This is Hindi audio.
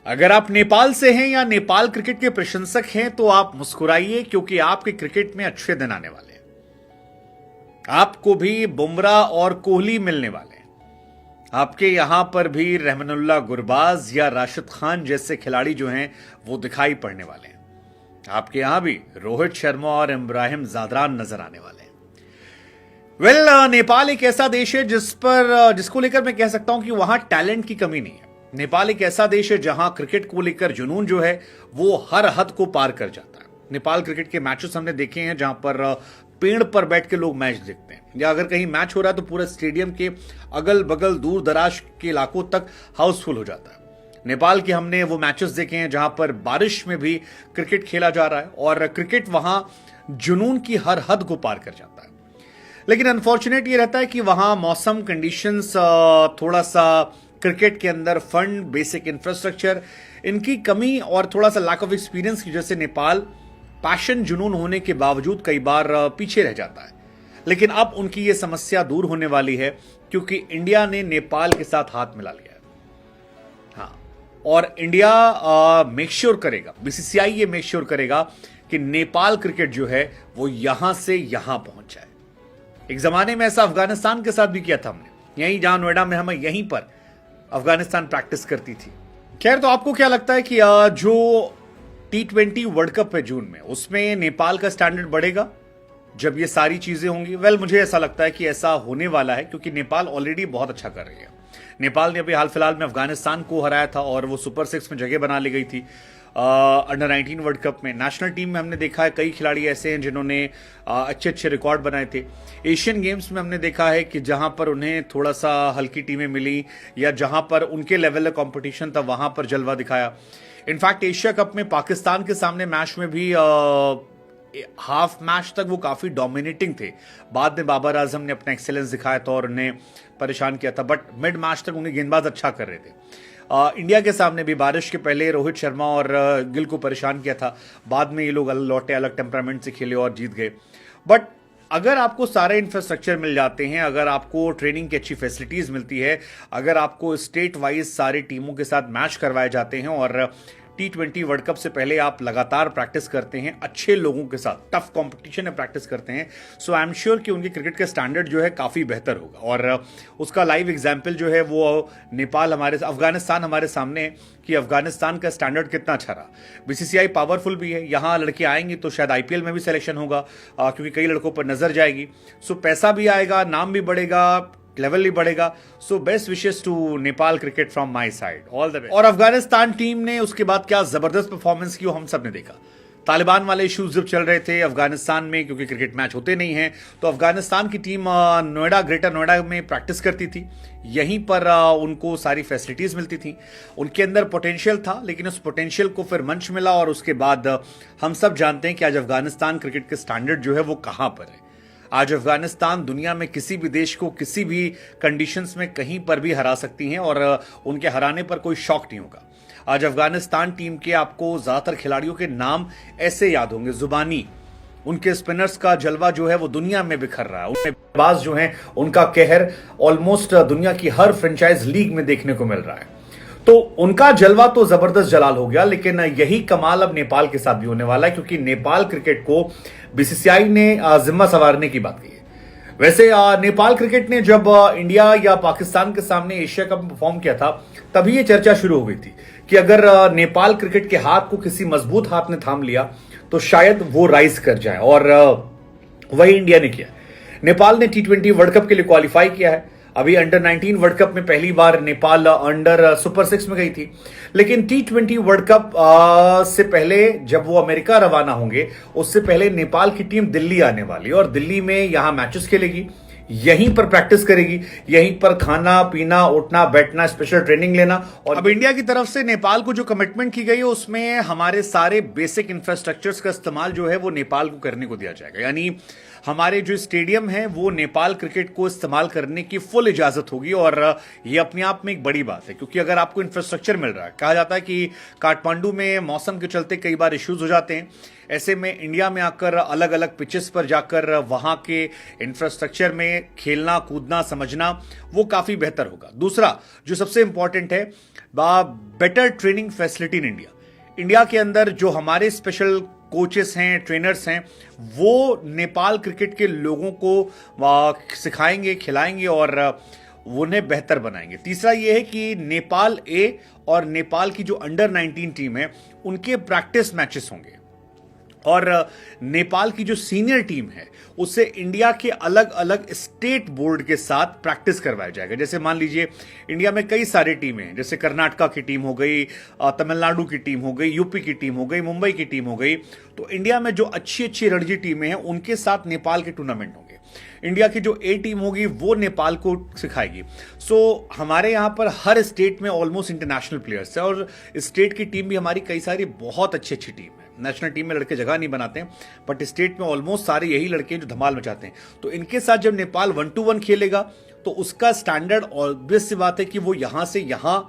अगर आप नेपाल से हैं या नेपाल क्रिकेट के प्रशंसक हैं तो आप मुस्कुराइए, क्योंकि आपके क्रिकेट में अच्छे दिन आने वाले हैं। आपको भी बुमराह और कोहली मिलने वाले हैं। आपके यहां पर भी रहमानुल्लाह गुरबाज या राशिद खान जैसे खिलाड़ी जो हैं वो दिखाई पड़ने वाले हैं। आपके यहां भी रोहित शर्मा और इब्राहिम जादरान नजर आने वाले हैं। नेपाल एक ऐसा देश है जिसको लेकर मैं कह सकता हूं कि वहां टैलेंट की कमी नहीं है। नेपाल एक ऐसा देश है जहां क्रिकेट को लेकर जुनून जो है वो हर हद को पार कर जाता है। नेपाल क्रिकेट के मैचेस हमने देखे हैं जहां पर पेड़ पर बैठ के लोग मैच देखते हैं, या अगर कहीं मैच हो रहा है तो पूरे स्टेडियम के अगल बगल दूर दराज के इलाकों तक हाउसफुल हो जाता है। नेपाल के हमने वो मैचेस देखे हैं जहां पर बारिश में भी क्रिकेट खेला जा रहा है और क्रिकेट वहां जुनून की हर हद को पार कर जाता है। लेकिन अनफॉर्चुनेट ये रहता है कि वहां मौसम कंडीशंस, थोड़ा सा क्रिकेट के अंदर फंड, बेसिक इंफ्रास्ट्रक्चर, इनकी कमी और थोड़ा सा लैक ऑफ एक्सपीरियंस की वजह से नेपाल पैशन, जुनून होने के बावजूद कई बार पीछे रह जाता है। लेकिन अब उनकी ये समस्या दूर होने वाली है, क्योंकि इंडिया ने नेपाल के साथ हाथ मिला लिया है। हाँ, और इंडिया मेक श्योर करेगा, बीसीसीआई ये मेक श्योर करेगा कि नेपाल क्रिकेट जो है वो यहां से यहां पहुंच जाए। एक जमाने में ऐसा अफगानिस्तान के साथ भी किया था हमने, यहीं जहां नोएडा में हमें यहीं पर अफगानिस्तान प्रैक्टिस करती थी। खैर, तो आपको क्या लगता है कि जो T20 वर्ल्ड कप है जून में, उसमें नेपाल का स्टैंडर्ड बढ़ेगा जब ये सारी चीजें होंगी? मुझे ऐसा लगता है कि ऐसा होने वाला है, क्योंकि नेपाल ऑलरेडी बहुत अच्छा कर रही है। नेपाल ने अभी हाल फिलहाल में अफगानिस्तान को हराया था और वो सुपर 6 में जगह बना ली गई थी। अंडर 19 वर्ल्ड कप में नेशनल टीम में हमने देखा है कई खिलाड़ी ऐसे हैं जिन्होंने अच्छे अच्छे रिकॉर्ड बनाए थे। एशियन गेम्स में हमने देखा है कि जहां पर उन्हें थोड़ा सा हल्की टीमें मिली या जहां पर उनके लेवल का कंपटीशन था, वहां पर जलवा दिखाया। इनफैक्ट एशिया कप में पाकिस्तान के सामने मैच में भी हाफ मैच तक वो काफी डोमिनेटिंग थे। बाद में बाबर आजम ने अपना एक्सेलेंस दिखाया था और उन्हें परेशान किया था, बट मिड मैच तक उन्हें गेंदबाज अच्छा कर रहे थे। इंडिया के सामने भी बारिश के पहले रोहित शर्मा और गिल को परेशान किया था। बाद में ये लोग लौटे, अलग टेम्परामेंट से खेले और जीत गए। बट अगर आपको सारे इंफ्रास्ट्रक्चर मिल जाते हैं, अगर आपको ट्रेनिंग की अच्छी फैसिलिटीज मिलती है, अगर आपको स्टेट वाइज सारी टीमों के साथ मैच करवाए जाते हैं और T20 वर्ल्ड कप से पहले आप लगातार प्रैक्टिस करते हैं, अच्छे लोगों के साथ टफ कंपटीशन में प्रैक्टिस करते हैं, सो आई एम श्योर कि उनके क्रिकेट का स्टैंडर्ड जो है काफ़ी बेहतर होगा। और उसका लाइव एग्जाम्पल जो है वो अफगानिस्तान हमारे सामने है कि अफगानिस्तान का स्टैंडर्ड कितना अच्छा रहा। बीसीसीआई पावरफुल भी है, यहाँ लड़के आएंगे तो शायद IPL में भी सिलेक्शन होगा, क्योंकि कई लड़कों पर नजर जाएगी। सो पैसा भी आएगा, नाम भी बढ़ेगा, लेवल ही बढ़ेगा। So best wishes to Nepal cricket from my side, all the best. और अफगानिस्तान टीम ने उसके बाद क्या जबरदस्त परफॉर्मेंस की, हम सब ने देखा। तालिबान वाले इश्यूज जब चल रहे थे अफगानिस्तान में, क्योंकि क्रिकेट मैच होते नहीं हैं, तो अफगानिस्तान की टीम ग्रेटर नोएडा में प्रैक्टिस करती थी। यहीं पर उनको सारी फैसिलिटीज मिलती थी। उनके अंदर पोटेंशियल था, लेकिन उस पोटेंशियल को फिर मंच मिला और उसके बाद हम सब जानते हैं कि आज अफगानिस्तान क्रिकेट के स्टैंडर्ड जो है वो कहां पर है। आज अफगानिस्तान दुनिया में किसी भी देश को किसी भी कंडीशंस में कहीं पर भी हरा सकती हैं और उनके हराने पर कोई शौक नहीं होगा। आज अफगानिस्तान टीम के आपको ज्यादातर खिलाड़ियों के नाम ऐसे याद होंगे जुबानी। उनके स्पिनर्स का जलवा जो है वो दुनिया में बिखर रहा है। उनके बल्लेबाज जो हैं उनका कहर ऑलमोस्ट दुनिया की हर फ्रेंचाइज लीग में देखने को मिल रहा है। तो उनका जलवा तो जबरदस्त जलाल हो गया, लेकिन यही कमाल अब नेपाल के साथ भी होने वाला है, क्योंकि नेपाल क्रिकेट को बीसीसीआई ने जिम्मा संवारने की बात की है। वैसे नेपाल क्रिकेट ने जब इंडिया या पाकिस्तान के सामने एशिया कप में परफॉर्म किया था, तभी ये चर्चा शुरू हो गई थी कि अगर नेपाल क्रिकेट के हाथ को किसी मजबूत हाथ ने थाम लिया तो शायद वो राइज कर जाए, और वही इंडिया ने किया। नेपाल ने T20 वर्ल्ड कप के लिए क्वालिफाई किया है। अभी अंडर 19 वर्ल्ड कप में पहली बार नेपाल अंडर सुपर 6 में गई थी, लेकिन T20 वर्ल्ड कप से पहले जब वो अमेरिका रवाना होंगे, उससे पहले नेपाल की टीम दिल्ली आने वाली है और दिल्ली में यहां मैचेस खेलेगी, यहीं पर प्रैक्टिस करेगी, यहीं पर खाना पीना, उठना बैठना, स्पेशल ट्रेनिंग लेना। और अब इंडिया की तरफ से नेपाल को जो कमिटमेंट की गई है उसमें हमारे सारे बेसिक इंफ्रास्ट्रक्चर्स का इस्तेमाल जो है वो नेपाल को करने को दिया जाएगा। यानी हमारे जो स्टेडियम है वो नेपाल क्रिकेट को इस्तेमाल करने की फुल इजाजत होगी। और ये अपने आप में एक बड़ी बात है, क्योंकि अगर आपको इंफ्रास्ट्रक्चर मिल रहा है, कहा जाता है कि काठमांडू में मौसम के चलते कई बार इश्यूज हो जाते हैं, ऐसे में इंडिया में आकर अलग अलग पिचेस पर जाकर वहां के इंफ्रास्ट्रक्चर में खेलना, कूदना, समझना वो काफी बेहतर होगा। दूसरा जो सबसे इंपॉर्टेंट है, better training facility in India. India के अंदर जो हमारे स्पेशल कोचेस हैं, ट्रेनर्स हैं, वो नेपाल क्रिकेट के लोगों को सिखाएंगे, खिलाएंगे और उन्हें बेहतर बनाएंगे। तीसरा यह है कि नेपाल ए और नेपाल की जो अंडर 19 टीम है उनके प्रैक्टिस मैचेस होंगे, और नेपाल की जो सीनियर टीम है उससे इंडिया के अलग अलग स्टेट बोर्ड के साथ प्रैक्टिस करवाया जाएगा। जैसे मान लीजिए इंडिया में कई सारी टीमें हैं, जैसे कर्नाटका की टीम हो गई, तमिलनाडु की टीम हो गई, यूपी की टीम हो गई, मुंबई की टीम हो गई। तो इंडिया में जो अच्छी अच्छी रणजी टीमें हैं उनके साथ नेपाल के टूर्नामेंट होंगे। इंडिया की जो ए टीम होगी वो नेपाल को सिखाएगी। हमारे यहां पर हर स्टेट में ऑलमोस्ट इंटरनेशनल प्लेयर्स है, और स्टेट की टीम भी हमारी कई सारी बहुत अच्छी अच्छी टीम है। नेशनल टीम में लड़के जगह नहीं बनाते हैं, बट स्टेट में ऑलमोस्ट सारे यही लड़के जो धमाल मचाते हैं। तो इनके साथ जब नेपाल 1-2-1 खेलेगा तो उसका स्टैंडर्ड ऑब्वियस सी बात है कि वो यहां से यहां